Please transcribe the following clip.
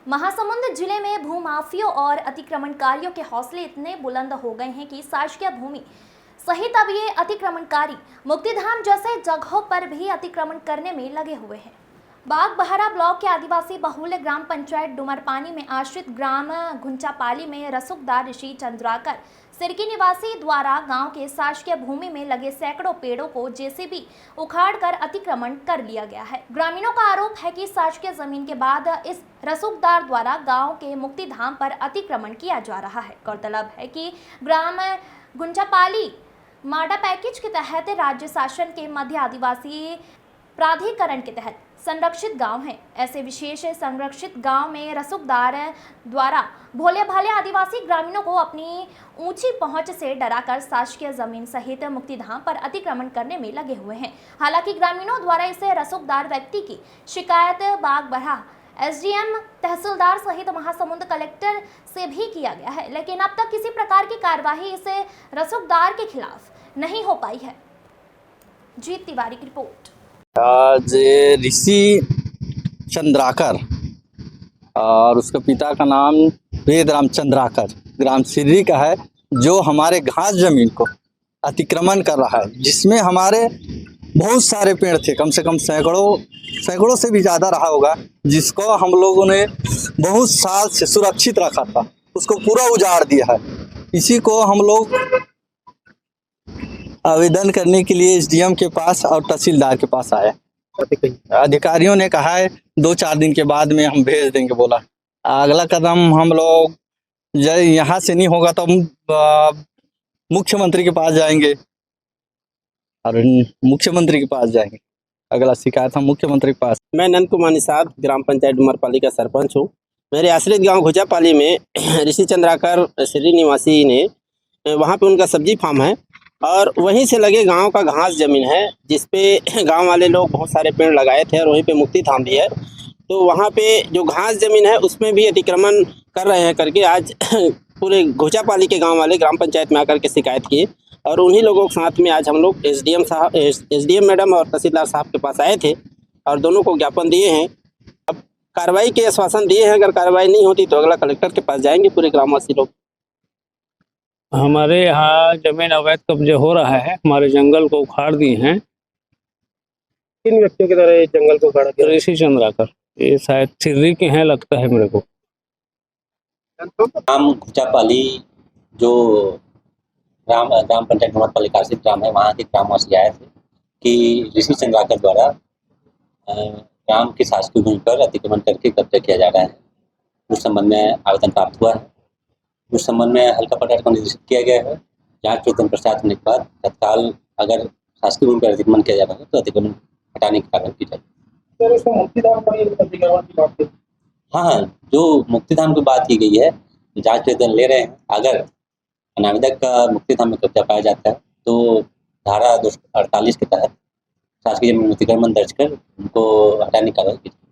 महासमुंद जिले में भूमाफियों और अतिक्रमणकारियों के हौसले इतने बुलंद हो गए हैं कि शासकीय भूमि सहित अब ये अतिक्रमणकारी मुक्तिधाम जैसे जगहों पर भी अतिक्रमण करने में लगे हुए हैं। बागबहरा ब्लॉक के आदिवासी बहुल्य ग्राम पंचायत डुमरपानी में आश्रित ग्राम घुंचापाली में रसूखदार ऋषि चंद्राकर सिरकी निवासी द्वारा गांव के शासकीय भूमि में लगे सैकड़ों पेड़ों को जेसीबी उखाड़कर अतिक्रमण कर लिया गया है। ग्रामीणों का आरोप है कि शासकीय जमीन के बाद इस रसूखदार द्वारा गांव के मुक्तिधाम पर अतिक्रमण किया जा रहा है। गौरतलब है कि ग्राम घुंचापाली माडा पैकेज के तहत राज्य शासन के मध्य आदिवासी प्राधिकरण के तहत संरक्षित गांव है। ऐसे विशेष संरक्षित गांव में रसूखदार द्वारा भोले भाले आदिवासी ग्रामीणों को अपनी ऊंची पहुंच से डराकर शासकीय जमीन सहित मुक्तिधाम पर अतिक्रमण करने में लगे हुए हैं। हालांकि ग्रामीणों द्वारा इसे रसूखदार व्यक्ति की शिकायत बागबहरा एसडीएम तहसीलदार सहित महासमुंद कलेक्टर से भी किया गया है, लेकिन अब तक किसी प्रकार की कार्यवाही इसे रसूखदार के खिलाफ नहीं हो पाई है। जीत तिवारी की रिपोर्ट। आज ऋषि चंद्राकर और उसके पिता का नाम वेदराम चंद्राकर ग्राम सिर्री का है, जो हमारे घास जमीन को अतिक्रमण कर रहा है, जिसमें हमारे बहुत सारे पेड़ थे, कम से कम सैकड़ों से भी ज़्यादा रहा होगा, जिसको हम लोगों ने बहुत साल से सुरक्षित रखा था, उसको पूरा उजाड़ दिया है। इसी को हम लोग आवेदन करने के लिए एसडीएम के पास और तहसीलदार के पास आए। अधिकारियों ने कहा है 2-4 दिन के बाद में हम भेज देंगे बोला। अगला कदम हम लोग यहाँ से नहीं होगा तो हम मुख्यमंत्री के पास जाएंगे और मुख्यमंत्री के पास जाएंगे। अगला शिकायत हम मुख्यमंत्री के पास। मैं नंद कुमार निषाद ग्राम पंचायत डुमरपाली का सरपंच हूँ। मेरे आश्रित गांव घुंचापाली में ऋषि चंद्राकर सिर्री निवासी ने वहाँ पे उनका सब्जी फार्म है और वहीं से लगे गांव का घास जमीन है, जिसपे गांव वाले लोग बहुत सारे पेड़ लगाए थे और वहीं पे मुक्ति धाम भी है। तो वहाँ पे जो घास जमीन है उसमें भी अतिक्रमण कर रहे हैं करके आज पूरे घुंचापाली के गांव वाले ग्राम पंचायत में आकर के शिकायत किए और उन्हीं लोगों के साथ में आज हम लोग एसडीएम मैडम और तहसीलदार साहब के पास आए थे और दोनों को ज्ञापन दिए हैं। अब कार्रवाई के आश्वासन दिए हैं, अगर कार्रवाई नहीं होती तो अगला कलेक्टर के पास जाएंगे पूरे ग्रामवासी लोग। हमारे यहाँ जमीन अवैध कब्जे हो रहा है, हमारे जंगल को उखाड़ दिए हैं। किन व्यक्तियों के द्वारा जंगल को उखाड़ा दिया? ऋषि चंद्राकर, ये शायद सिर्री के हैं लगता है मेरे को। ग्राम घुंचापाली जो ग्राम पंचायत डुमरपाली का आश्रित ग्राम है, वहाँ के ग्रामवासी आए थे कि ऋषि चंद्राकर द्वारा ग्राम की शासकीय भूमि पर अतिक्रमण करके कब्जा किया जा रहा है। उस संबंध में आवेदन प्राप्त हुआ है। उस संबंध में हल्का पटेल को निर्देशित किया गया है। जांच प्रतिवेदन प्रसाद होने के बाद तत्काल अगर शासकीय भूमि पर अतिक्रमण किया जा रहा है तो अतिक्रमण हटाने की कार्रवाई की जाएगी। हाँ, जो मुक्तिधाम की बात की गई है, जांच प्रतिवेदन ले रहे हैं। अगर अनावेदक का मुक्तिधाम में कब्जा पाया जाता है तो धारा 248 के तहत शासकीय जमीन अतिक्रमण दर्ज कर उनको हटाने की कार्रवाई की जाएगी।